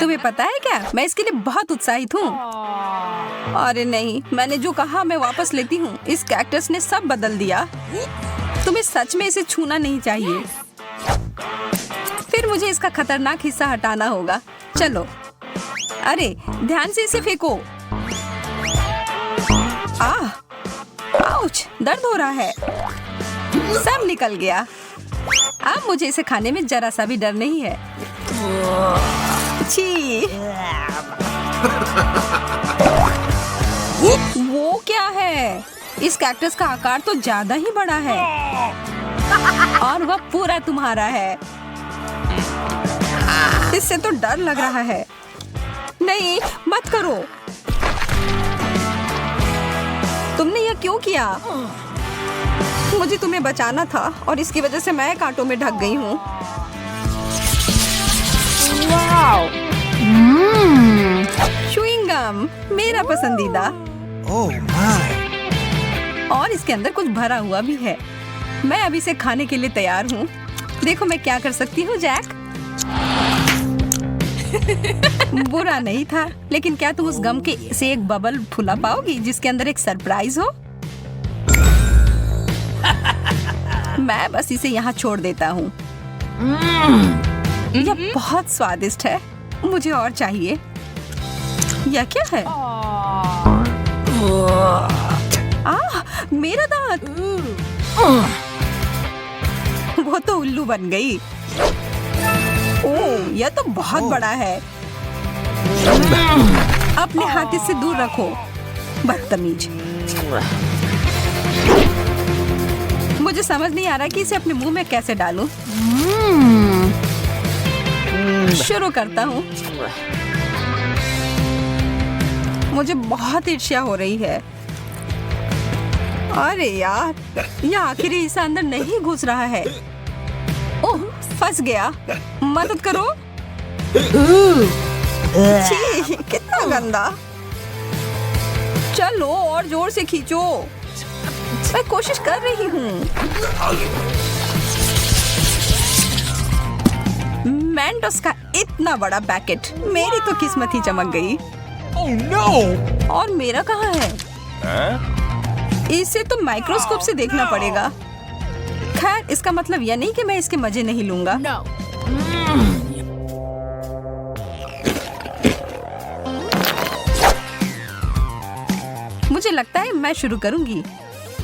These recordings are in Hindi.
तुम्हें पता है क्या, मैं इसके लिए बहुत उत्साहित हूँ। अरे नहीं, मैंने जो कहा मैं वापस लेती हूँ। इस कैक्टस ने सब बदल दिया। तुम्हें सच में इसे छूना नहीं चाहिए। फिर मुझे इसका खतरनाक हिस्सा हटाना होगा। चलो, अरे ध्यान से इसे फेंको। आउच, दर्द हो रहा है। सब निकल गया। अब मुझे इसे खाने में जरा सा भी डर नहीं है। छी, वो क्या है? इस कैक्टस का आकार तो ज्यादा ही बड़ा है और वह पूरा तुम्हारा है। इससे तो डर लग रहा है। नहीं, मत करो। तुमने यह क्यों किया? मुझे तुम्हें बचाना था और इसकी वजह से मैं कांटों में ढक गई हूँ। च्युइंग गम, मेरा पसंदीदा। और इसके अंदर कुछ भरा हुआ भी है। मैं अभी इसे खाने के लिए तैयार हूँ। देखो मैं क्या कर सकती हूँ, जैक। बुरा नहीं था, लेकिन क्या तुम उस गम के से एक बबल फुला पाओगी जिसके अंदर एक सरप्राइज हो? मैं बस इसे यहाँ छोड़ देता हूँ। यह बहुत स्वादिष्ट है। मुझे और चाहिए। यह क्या है? मेरा दांत। वो तो उल्लू बन गई। ओह, यह तो बहुत बड़ा है। अपने हाथ इससे दूर रखो, बदतमीज। मुझे समझ नहीं आ रहा कि इसे अपने मुंह में कैसे डालूं। शुरू करता हूँ। मुझे बहुत ईर्ष्या हो रही है। अरे यार, यह आखिरी हिस्सा अंदर नहीं घुस रहा है। ओह, फंस गया। मदद करो। छी, कितना गंदा। चलो और जोर से खींचो। मैं कोशिश कर रही हूँ। मेंटोस का इतना बड़ा पैकेट। मेरी तो किस्मत ही चमक गई। Oh no! और मेरा कहाँ है? इसे तो माइक्रोस्कोप से देखना पड़ेगा। खैर, इसका मतलब यह नहीं कि मैं इसके मजे नहीं लूंगा। मुझे लगता है मैं शुरू करूंगी।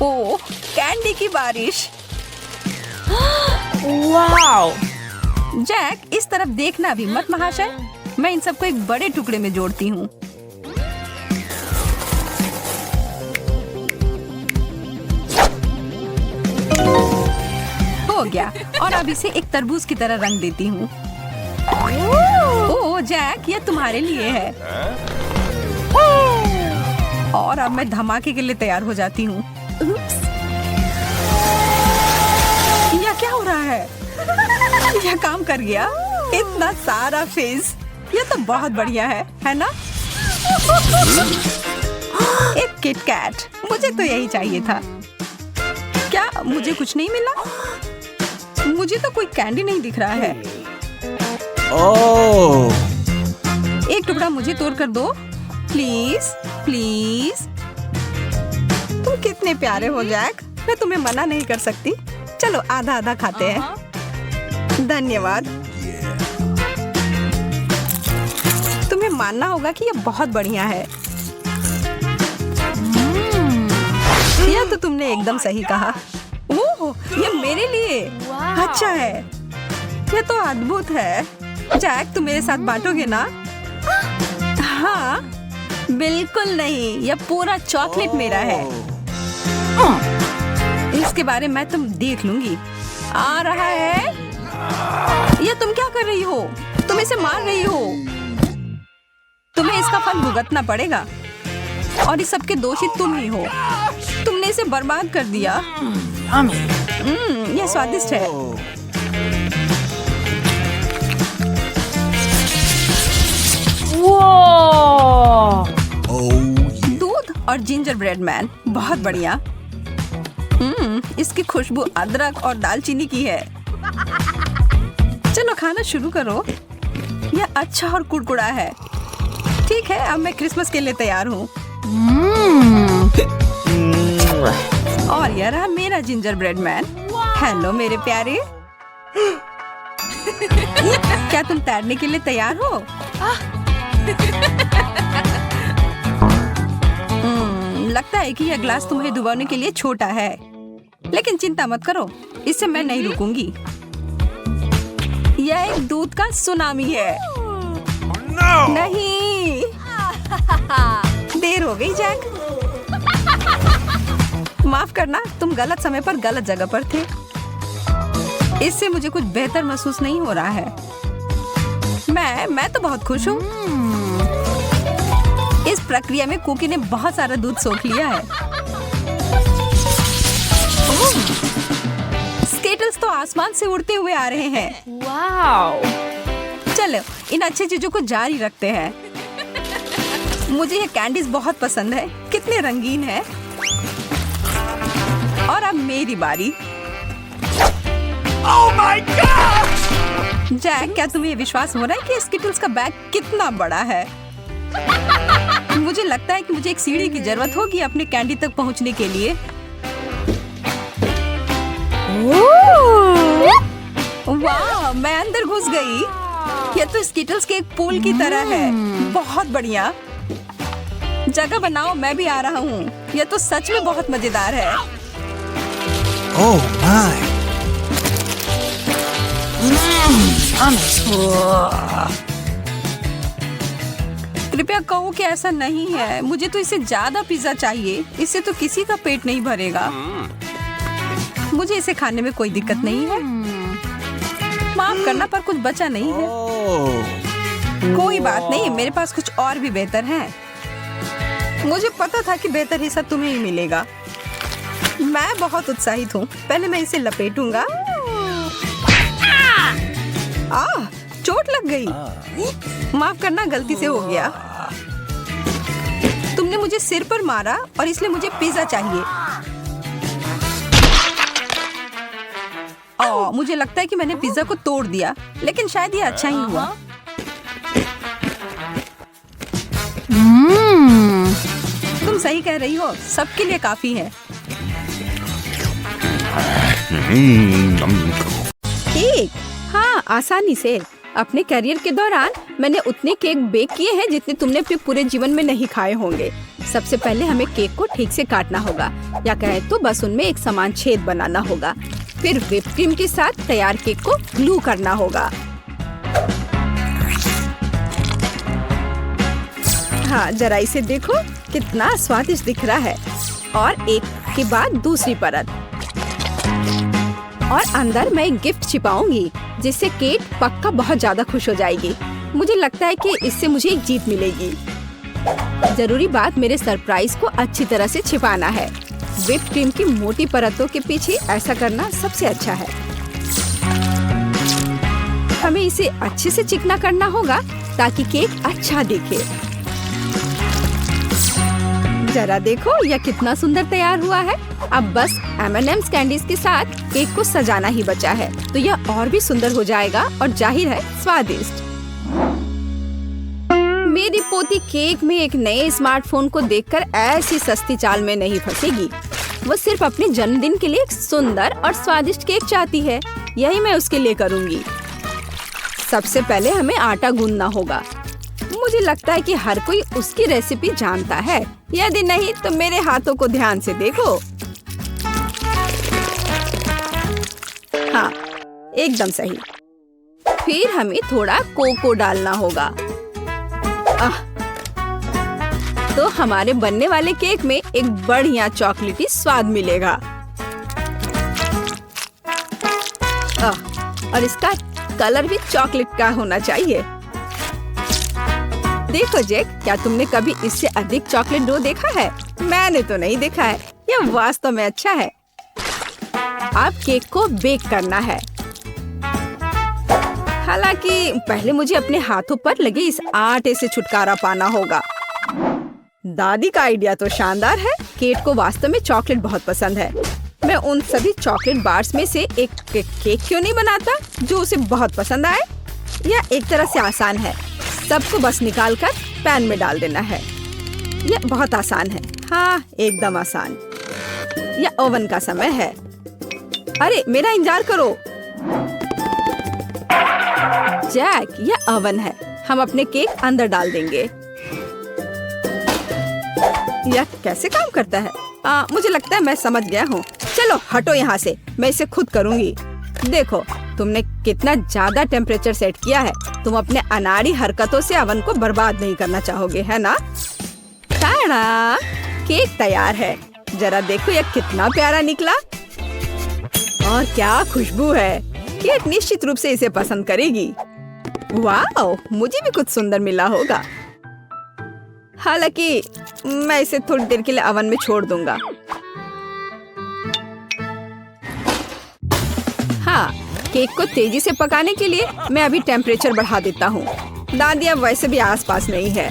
ओह, कैंडी की बारिश। वाओ! जैक, इस तरफ देखना भी मत महाशय। मैं इन सबको एक बड़े टुकड़े में जोड़ती हूँ। हो गया। और अब इसे एक तरबूज की तरह रंग देती हूँ। ओह जैक, यह तुम्हारे लिए है। और अब मैं धमाके के लिए तैयार हो जाती हूँ। यह क्या हो रहा है? यह काम कर गया। इतना सारा फेस। यह तो बहुत बढ़िया है ना? एक किट कैट। मुझे तो यही चाहिए था। क्या मुझे कुछ नहीं मिला? मुझे तो कोई कैंडी नहीं दिख रहा है। Oh! एक टुकड़ा मुझे तोड़ कर दो, प्लीज प्लीज। तुम कितने प्यारे हो जैक। मैं तुम्हें मना नहीं कर सकती। चलो आधा आधा खाते हैं। धन्यवाद। तुम्हें मानना होगा कि यह बहुत बढ़िया है। यह तो तुमने एकदम सही कहा। ओह, यह मेरे लिए अच्छा है। यह तो अद्भुत है। जैक, तुम मेरे साथ बांटोगे ना? हाँ, बिल्कुल नहीं। यह पूरा चॉकलेट मेरा है। इसके बारे में तुम देख लूंगी। आ रहा है। यह तुम क्या कर रही हो? तुम इसे मार रही हो। तुम्हें इसका फल भुगतना पड़ेगा। और इस सब के दोषी तुम ही हो। तुमने इसे बर्बाद कर दिया। यह स्वादिष्ट है। दूध और जिंजर ब्रेड मैन, बहुत बढ़िया। इसकी खुशबू अदरक और दालचीनी की है। चलो खाना शुरू करो। यह अच्छा और कुड़कुड़ा है। ठीक है, अब मैं क्रिसमस के लिए तैयार हूँ। और यह रहा मेरा जिंजर ब्रेड मैन। हेलो मेरे प्यारे। क्या तुम तैरने के लिए तैयार हो? लगता है कि यह ग्लास तुम्हें डुबाने के लिए छोटा है, लेकिन चिंता मत करो, इससे मैं नहीं रुकूंगी। यह एक दूध का सुनामी है। नहीं, देर हो गई जैक। माफ करना, तुम गलत समय पर गलत जगह पर थे। इससे मुझे कुछ बेहतर महसूस नहीं हो रहा है। मैं तो बहुत खुश हूँ। इस प्रक्रिया में कुकी ने बहुत सारा दूध सोख लिया है। स्केटल्स तो आसमान से उड़ते हुए आ रहे हैं। वाओ! चलो इन अच्छी चीजों को जारी रखते हैं। मुझे ये कैंडीज बहुत पसंद है, कितने रंगीन है। और अब मेरी बारी। Oh my gosh! जैक, क्या तुम्हें विश्वास हो रहा है कि स्किटल्स का बैग कितना बड़ा है? मुझे लगता है कि मुझे एक सीढ़ी की जरूरत होगी अपने कैंडी तक पहुंचने के लिए। वाह, मैं अंदर घुस गई। यह तो स्किटल्स के एक पूल की तरह है। बहुत बढ़िया। जगह बनाओ, मैं भी आ रहा हूँ। यह तो सच में बहुत मजेदार है। Oh my! कृपया कहो कि ऐसा नहीं है। मुझे तो इससे ज्यादा पिज्जा चाहिए। इससे तो किसी का पेट नहीं भरेगा। मुझे इसे खाने में कोई दिक्कत नहीं है। माफ करना, पर कुछ बचा नहीं है। कोई बात नहीं, मेरे पास कुछ और भी बेहतर है। मुझे पता था कि बेहतर हिस्सा तुम्हें ही मिलेगा। मैं बहुत उत्साहित हूँ। पहले मैं इसे लपेटूंगा। चोट लग गई। माफ करना, गलती से हो गया। तुमने मुझे सिर पर मारा और इसलिए मुझे पिज्जा चाहिए। मुझे लगता है कि मैंने पिज्जा को तोड़ दिया, लेकिन शायद ये अच्छा ही हुआ। तुम सही कह रही हो, सबके लिए काफी है। केक? हाँ, आसानी से। अपने करियर के दौरान मैंने उतने केक बेक किए हैं जितने तुमने अपने पूरे जीवन में नहीं खाए होंगे। सबसे पहले हमें केक को ठीक से काटना होगा, या कहे तो बस उनमें एक समान छेद बनाना होगा। फिर व्हिप क्रीम के साथ तैयार केक को ग्लू करना होगा। हाँ, जरा इसे देखो, कितना स्वादिष्ट दिख रहा है। और एक के बाद दूसरी परत। और अंदर मैं एक गिफ्ट छिपाऊंगी, जिससे केट पक्का बहुत ज्यादा खुश हो जाएगी। मुझे लगता है कि इससे मुझे एक जीत मिलेगी। जरूरी बात मेरे सरप्राइज को अच्छी तरह से छिपाना है। व्हिप क्रीम की मोटी परतों के पीछे ऐसा करना सबसे अच्छा है। हमें इसे अच्छे से चिकना करना होगा ताकि केक अच्छा दिखे। जरा देखो, यह कितना सुंदर तैयार हुआ है। अब बस M&M's कैंडीज के साथ केक को सजाना ही बचा है, तो यह और भी सुंदर हो जाएगा और जाहिर है स्वादिष्ट। मेरी पोती केक में एक नए स्मार्टफोन को देखकर ऐसी सस्ती चाल में नहीं फंसेगी। वो सिर्फ अपने जन्मदिन के लिए एक सुंदर और स्वादिष्ट केक चाहती है। यही मैं उसके लिए करूँगी। सबसे पहले हमें आटा गूंदना होगा। मुझे लगता है कि हर कोई उसकी रेसिपी जानता है। यदि नहीं तो मेरे हाथों को ध्यान से देखो। हाँ, एकदम सही। फिर हमें थोड़ा कोको डालना होगा। तो हमारे बनने वाले केक में एक बढ़िया चॉकलेटी स्वाद मिलेगा। और इसका कलर भी चॉकलेट का होना चाहिए। देखो जैक, क्या तुमने कभी इससे अधिक चॉकलेट डो देखा है? मैंने तो नहीं देखा है। यह वास्तव में अच्छा है। अब केक को बेक करना है। हालांकि पहले मुझे अपने हाथों पर लगे इस आटे से छुटकारा पाना होगा। दादी का आइडिया तो शानदार है। केक को वास्तव में चॉकलेट बहुत पसंद है। मैं उन सभी चॉकलेट बार्स में से एक केक क्यों नहीं बनाता जो उसे बहुत पसंद आए। यह एक तरह से आसान है। सबको बस निकाल कर पैन में डाल देना है। यह बहुत आसान है। हाँ, एकदम आसान। यह ओवन का समय है। अरे मेरा इंतजार करो। जैक, यह ओवन है। हम अपने केक अंदर डाल देंगे। यह कैसे काम करता है? मुझे लगता है मैं समझ गया हूँ। चलो हटो यहाँ से, मैं इसे खुद करूँगी। देखो, तुमने कितना ज्यादा टेम्परेचर सेट किया है। तुम अपने अनाड़ी हरकतों से ओवन को बर्बाद नहीं करना चाहोगे, है ना? ताड़ा, केक तैयार है। जरा देखो यह कितना प्यारा निकला और क्या खुशबू है। केक निश्चित रूप से इसे पसंद करेगी। वाह, मुझे भी कुछ सुंदर मिला होगा। हालांकि मैं इसे थोड़ी देर के लिए ओवन में छोड़ दूंगा। हाँ, केक को तेजी से पकाने के लिए मैं अभी टेम्परेचर बढ़ा देता हूँ। दादी अब वैसे भी आसपास नहीं है।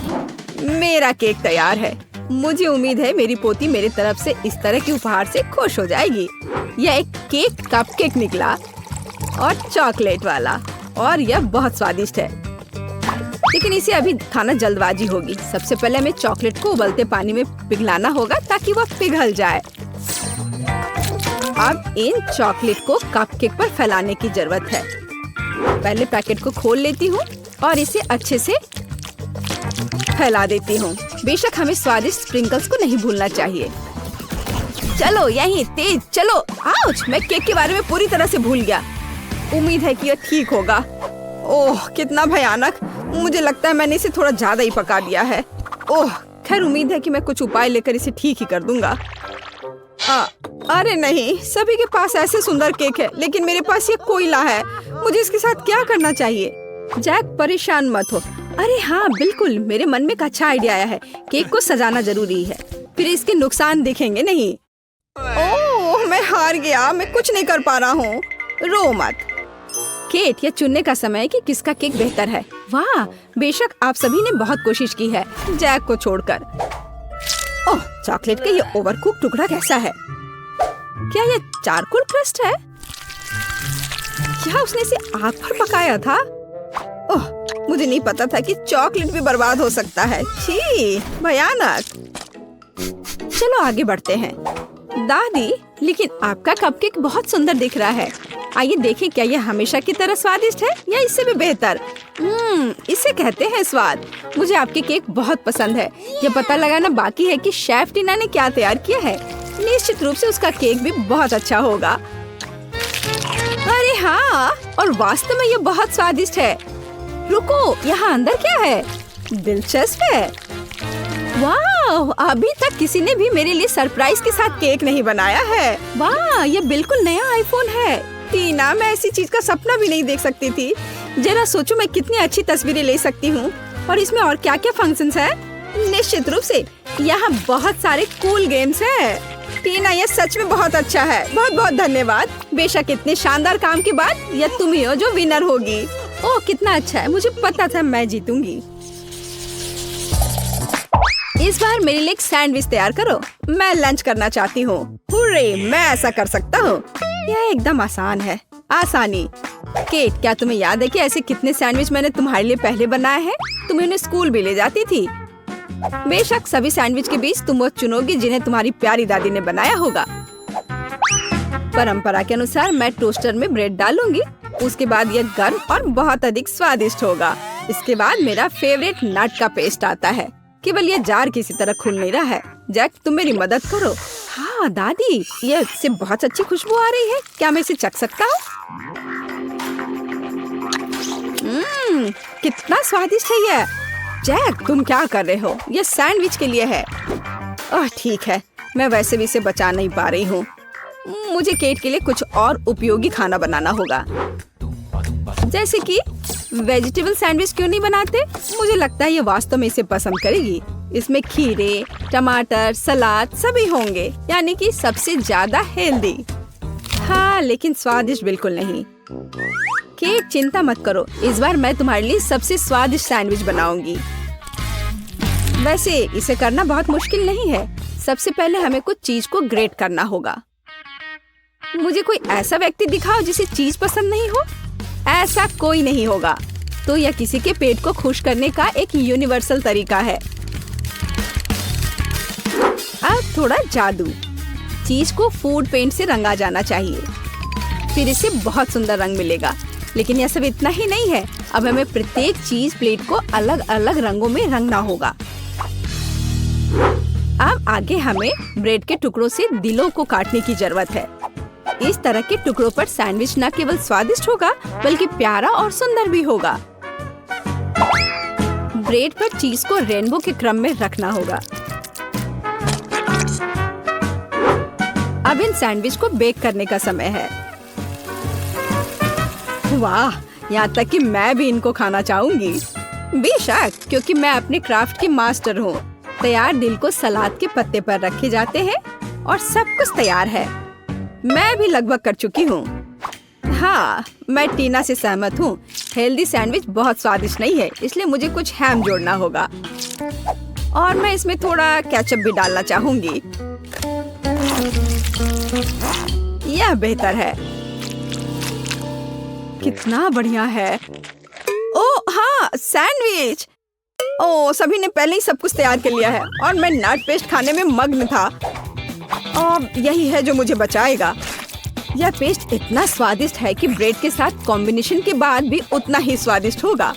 मेरा केक तैयार है। मुझे उम्मीद है मेरी पोती मेरी तरफ से इस तरह के उपहार से खुश हो जाएगी। यह एक केक कपकेक निकला और चॉकलेट वाला, और यह बहुत स्वादिष्ट है। लेकिन इसे अभी खाना जल्दबाजी होगी। सबसे पहले हमें चॉकलेट को उबलते पानी में पिघलाना होगा ताकि वह पिघल जाए। अब इन चॉकलेट को कपकेक पर फैलाने की जरूरत है। पहले पैकेट को खोल लेती हूँ और इसे अच्छे से फैला देती हूँ। बेशक हमें स्वादिष्ट स्प्रिंकल्स को नहीं भूलना चाहिए। चलो यहीं तेज चलो। आउच, मैं केक के बारे में पूरी तरह से भूल गया। उम्मीद है कि यह ठीक होगा। ओह, कितना भयानक। मुझे लगता है मैंने इसे थोड़ा ज्यादा ही पका दिया है। ओह, खैर उम्मीद है कि मैं कुछ उपाय लेकर इसे ठीक ही कर दूंगा। अरे नहीं, सभी के पास ऐसे सुंदर केक है, लेकिन मेरे पास ये कोयला है। मुझे इसके साथ क्या करना चाहिए? जैक, परेशान मत हो। अरे हाँ बिल्कुल, मेरे मन में एक अच्छा आइडिया आया है। केक को सजाना जरूरी है, फिर इसके नुकसान दिखेंगे नहीं। ओह, मैं हार गया। मैं कुछ नहीं कर पा रहा हूँ। रो मत। केट, यह चुनने का समय है कि किसका केक बेहतर है। वाह, बेशक आप सभी ने बहुत कोशिश की है, जैक को छोड़कर। ओह, चॉकलेट का ये ओवरकुक टुकड़ा कैसा है? क्या ये चारकोल क्रस्ट है? क्या उसने इसे आग पर पकाया था? ओह, मुझे नहीं पता था कि चॉकलेट भी बर्बाद हो सकता है। छी, भयानक। चलो आगे बढ़ते हैं। दादी, लेकिन आपका कपकेक बहुत सुंदर दिख रहा है। आइए देखें, क्या यह हमेशा की तरह स्वादिष्ट है या इससे भी बेहतर? इसे कहते हैं स्वाद। मुझे आपके केक बहुत पसंद है। यह पता लगाना बाकी है कि शेफ टीना ने क्या तैयार किया है। निश्चित रूप से उसका केक भी बहुत अच्छा होगा। अरे हाँ, और वास्तव में यह बहुत स्वादिष्ट है। रुको, यहाँ अंदर क्या है? दिलचस्प है। वाह, अभी तक किसी ने भी मेरे लिए सरप्राइज के साथ केक नहीं बनाया है। वाह, यह बिल्कुल नया आईफोन है। टीना, मैं ऐसी चीज का सपना भी नहीं देख सकती थी। जरा सोचो मैं कितनी अच्छी तस्वीरें ले सकती हूँ। और इसमें और क्या क्या फंक्शंस हैं? निश्चित रूप से यहाँ बहुत सारे कूल गेम्स हैं। टीना, यह सच में बहुत अच्छा है। बहुत बहुत धन्यवाद। बेशक इतने शानदार काम के बाद यह तुम ही हो जो विनर होगी। ओह, कितना अच्छा है। मुझे पता था मैं जीतूंगी। इस बार मेरे लिए एक सैंडविच तैयार करो। मैं लंच करना चाहती हूँ। हुर्रे, मैं ऐसा कर सकता हूँ। यह एकदम आसान है। आसानी। केट, क्या तुम्हें याद है कि ऐसे कितने सैंडविच मैंने तुम्हारे लिए पहले बनाए हैं? तुम्हें उन्हें स्कूल भी ले जाती थी। बेशक सभी सैंडविच के बीच तुम वो चुनोगी जिन्हें तुम्हारी प्यारी दादी ने बनाया होगा। परंपरा के अनुसार मैं टोस्टर में ब्रेड डालूंगी। उसके बाद यह गर्म और बहुत अधिक स्वादिष्ट होगा। इसके बाद मेरा फेवरेट नट का पेस्ट आता है। केवल यह जार किसी तरह खुल नहीं रहा है। जैक, तुम मेरी मदद करो। हाँ दादी, यह इससे बहुत अच्छी खुशबू आ रही है। क्या मैं इसे चख सकता हूँ? कितना स्वादिष्ट है यह। जैक, तुम क्या कर रहे हो? यह सैंडविच के लिए है। ओह ठीक है, मैं वैसे भी इसे बचा नहीं पा रही हूँ। मुझे केट के लिए कुछ और उपयोगी खाना बनाना होगा। जैसे कि वेजिटेबल सैंडविच क्यों नहीं बनाते? मुझे लगता है ये वास्तव में इसे पसंद करेगी। इसमें खीरे, टमाटर, सलाद सभी होंगे, यानी कि सबसे ज्यादा हेल्दी। हाँ, लेकिन स्वादिष्ट बिल्कुल नहीं। केट, चिंता मत करो, इस बार मैं तुम्हारे लिए सबसे स्वादिष्ट सैंडविच बनाऊंगी। वैसे इसे करना बहुत मुश्किल नहीं है। सबसे पहले हमें कुछ चीज को ग्रेट करना होगा। मुझे कोई ऐसा व्यक्ति दिखाओ जिसे चीज पसंद नहीं हो। ऐसा कोई नहीं होगा। तो यह किसी के पेट को खुश करने का एक यूनिवर्सल तरीका है। अब थोड़ा जादू। चीज को फूड पेंट से रंगा जाना चाहिए, फिर इसे बहुत सुंदर रंग मिलेगा। लेकिन यह सब इतना ही नहीं है, अब हमें प्रत्येक चीज प्लेट को अलग अलग रंगों में रंगना होगा। अब आगे हमें ब्रेड के टुकड़ों से दिलों को काटने की जरूरत है। इस तरह के टुकड़ों पर सैंडविच न केवल स्वादिष्ट होगा बल्कि प्यारा और सुंदर भी होगा। ब्रेड पर चीज को रेनबो के क्रम में रखना होगा। अब इन सैंडविच को बेक करने का समय है। वाह, यहाँ तक कि मैं भी इनको खाना चाहूंगी। बेशक, क्योंकि मैं अपने क्राफ्ट की मास्टर हूँ। तैयार दिल को सलाद के पत्ते पर रखे जाते हैं और सब कुछ तैयार है। मैं भी लगभग कर चुकी हूँ। हाँ, मैं टीना से सहमत हूँ। हेल्दी सैंडविच बहुत स्वादिष्ट नहीं है, इसलिए मुझे कुछ हैम जोड़ना होगा और मैं इसमें थोड़ा केचप भी डालना चाहूंगी। यह बेहतर है। कितना बढ़िया है। ओह हाँ, सैंडविच। ओह, सभी ने पहले ही सब कुछ तैयार कर लिया है और मैं नट पेस्ट खाने में मग्न था। और यही है जो मुझे बचाएगा। यह पेस्ट इतना स्वादिष्ट है कि ब्रेड के साथ कॉम्बिनेशन के बाद भी उतना ही स्वादिष्ट होगा।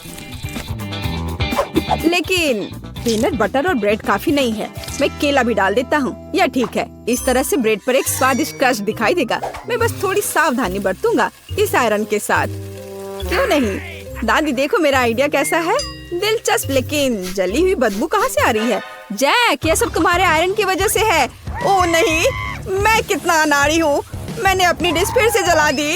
लेकिन पीनट बटर और ब्रेड काफी नहीं है। मैं केला भी डाल देता हूँ। यह ठीक है। इस तरह से ब्रेड पर एक स्वादिष्ट क्रश दिखाई देगा। मैं बस थोड़ी सावधानी बरतूंगा इस आयरन के साथ। क्यों नहीं? दादी देखो मेरा आइडिया कैसा है। दिलचस्प, लेकिन जली हुई बदबू कहाँ से आ रही है? जैक, यह सब तुम्हारे आयरन की वजह से है। ओह नहीं, मैं कितना अनाड़ी हूँ। मैंने अपनी डिश फिर से जला दी।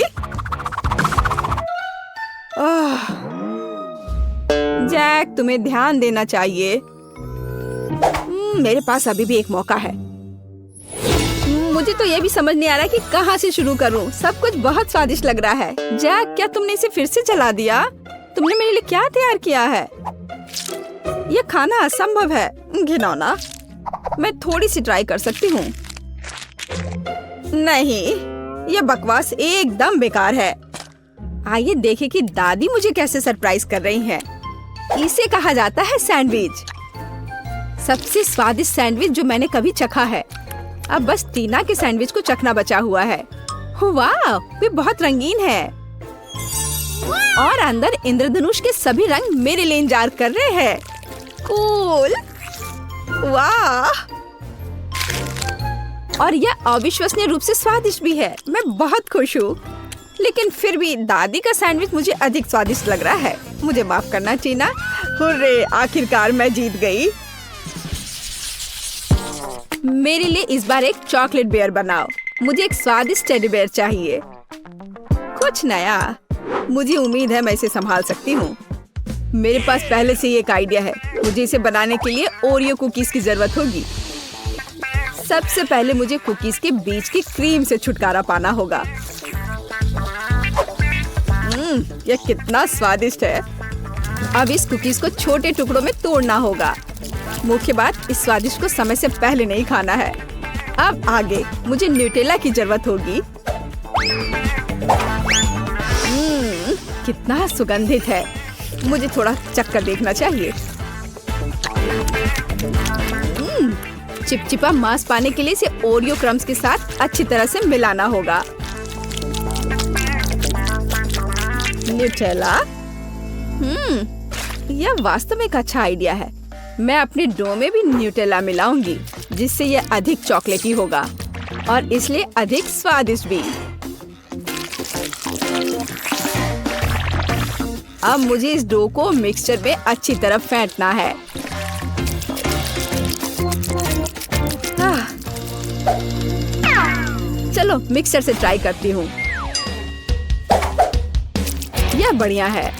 जैक, तुम्हें ध्यान देना चाहिए। मेरे पास अभी भी एक मौका है। मुझे तो ये भी समझ नहीं आ रहा कि कहाँ से शुरू करूँ। सब कुछ बहुत स्वादिष्ट लग रहा है। जैक, क्या तुमने इसे फिर से जला दिया? तुमने मेरे लिए क्या तैयार किया है? यह खाना असंभव है। घिनौना। मैं थोड़ी सी ट्राई कर सकती हूँ। नहीं, यह बकवास एकदम बेकार है। आइए देखें कि दादी मुझे कैसे सरप्राइज कर रही हैं। इसे कहा जाता है सैंडविच। सबसे स्वादिष्ट सैंडविच जो मैंने कभी चखा है। अब बस टीना के सैंडविच को चखना बचा हुआ है। वाह, वे बहुत रंगीन है और अंदर इंद्रधनुष के सभी रंग मेरे लिए इंतजार कर रहे हैं। कूल। वाह, और यह अविश्वसनीय रूप से स्वादिष्ट भी है। मैं बहुत खुश हूँ। लेकिन फिर भी दादी का सैंडविच मुझे अधिक स्वादिष्ट लग रहा है। मुझे माफ करना टीना। हुर्रे, आखिरकार मैं जीत गई। मेरे लिए इस बार एक चॉकलेट बेयर बनाओ। मुझे एक स्वादिष्ट टेडी बेयर चाहिए। कुछ नया। मुझे उम्मीद है मैं इसे संभाल सकती हूँ। मेरे पास पहले से ही एक आइडिया है। मुझे इसे बनाने के लिए ओरियो कुकीज की जरूरत होगी। सबसे पहले मुझे कुकीज के बीच की क्रीम से छुटकारा पाना होगा। यह कितना स्वादिष्ट है। अब इस कुकीज को छोटे टुकड़ों में तोड़ना होगा। मुख्य बात, इस स्वादिष्ट को समय से पहले नहीं खाना है। अब आगे मुझे न्यूटेला की जरूरत होगी। कितना सुगंधित है। मुझे थोड़ा चक्कर देखना चाहिए। चिपचिपा मांस पाने के लिए इसे ओरियो क्रम्स के साथ अच्छी तरह से मिलाना होगा। न्यूटेला। यह वास्तव में एक अच्छा आइडिया है। मैं अपने डो में भी न्यूटेला मिलाऊंगी, जिससे यह अधिक चॉकलेटी होगा और इसलिए अधिक स्वादिष्ट भी। अब मुझे इस डो को मिक्सचर में अच्छी तरह फेंटना है। चलो मिक्सचर से ट्राई करती हूँ। यह बढ़िया है।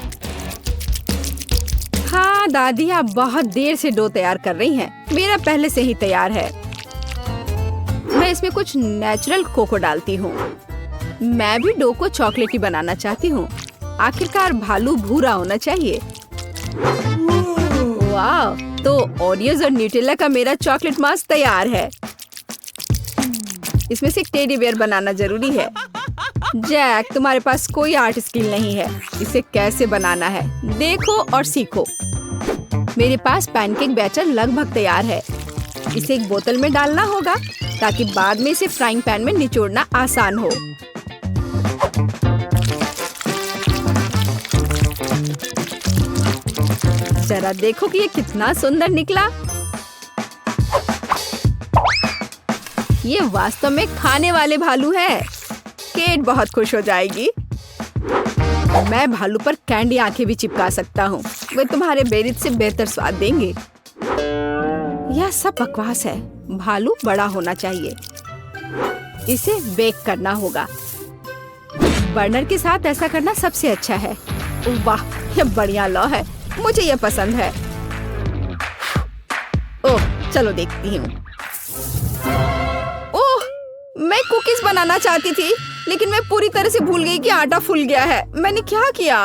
हाँ दादी, आप बहुत देर से डो तैयार कर रही हैं। मेरा पहले से ही तैयार है। मैं इसमें कुछ नेचुरल कोको डालती हूँ। मैं भी डो को चॉकलेटी बनाना चाहती हूँ। आखिरकार भालू भूरा होना चाहिए। वाह, तो ओरियोज और न्यूटेला का मेरा चॉकलेट मास्क तैयार है। इसमें से एक टेडी बेयर बनाना जरूरी है। जैक, तुम्हारे पास कोई आर्ट स्किल नहीं है। इसे कैसे बनाना है देखो और सीखो। मेरे पास पैनकेक बैटर लगभग तैयार है। इसे एक बोतल में डालना होगा ताकि बाद में इसे फ्राइंग पैन में निचोड़ना आसान हो। जरा देखो कि ये कितना सुंदर निकला। ये वास्तव में खाने वाले भालू है। केट बहुत खुश हो जाएगी। मैं भालू पर कैंडी आंखें भी चिपका सकता हूँ। वे तुम्हारे बेरित से बेहतर स्वाद देंगे। यह सब बकवास है। भालू बड़ा होना चाहिए। इसे बेक करना होगा। बर्नर के साथ ऐसा करना सबसे अच्छा है। वाह, यह बढ़िया लौ है। मुझे यह पसंद है। ओह, चलो देखती हूँ। ओह, मैं कुकीज बनाना चाहती थी, लेकिन मैं पूरी तरह से भूल गई कि आटा फूल गया है। मैंने क्या किया?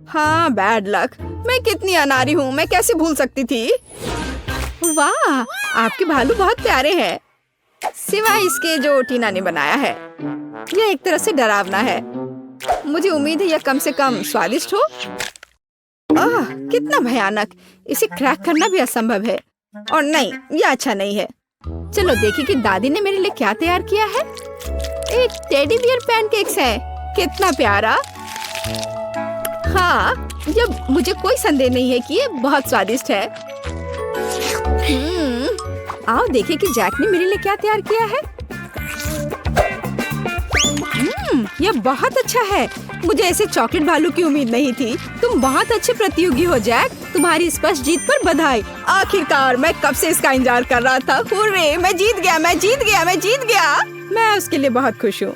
हाँ, बैड लक। मैं कितनी अनाड़ी हूँ। मैं कैसे भूल सकती थी? वाह, आपके भालू बहुत प्यारे हैं, सिवाय इसके जो टीना ने बनाया है। यह एक तरह से डरावना है। मुझे उम्मीद है यह कम से कम स्वादिष्ट हो। आह, कितना भयानक। इसे क्रैक करना भी असंभव है। और नहीं, यह अच्छा नहीं है। चलो देखिए कि दादी ने मेरे लिए क्या तैयार किया है। एक टेडी बियर पैनकेक्स है। कितना प्यारा। हाँ, जब मुझे कोई संदेह नहीं है कि ये बहुत स्वादिष्ट है। आओ देखिए कि जैक ने मेरे लिए क्या तैयार किया है। यह बहुत अच्छा है। मुझे ऐसे चॉकलेट भालू की उम्मीद नहीं थी। तुम बहुत अच्छे प्रतियोगी हो जैक। तुम्हारी स्पष्ट जीत पर बधाई। आखिरकार, मैं कब से इसका इंतजार कर रहा था। हुर्रे, मैं जीत गया, मैं जीत गया, मैं जीत गया। मैं उसके लिए बहुत खुश हूँ।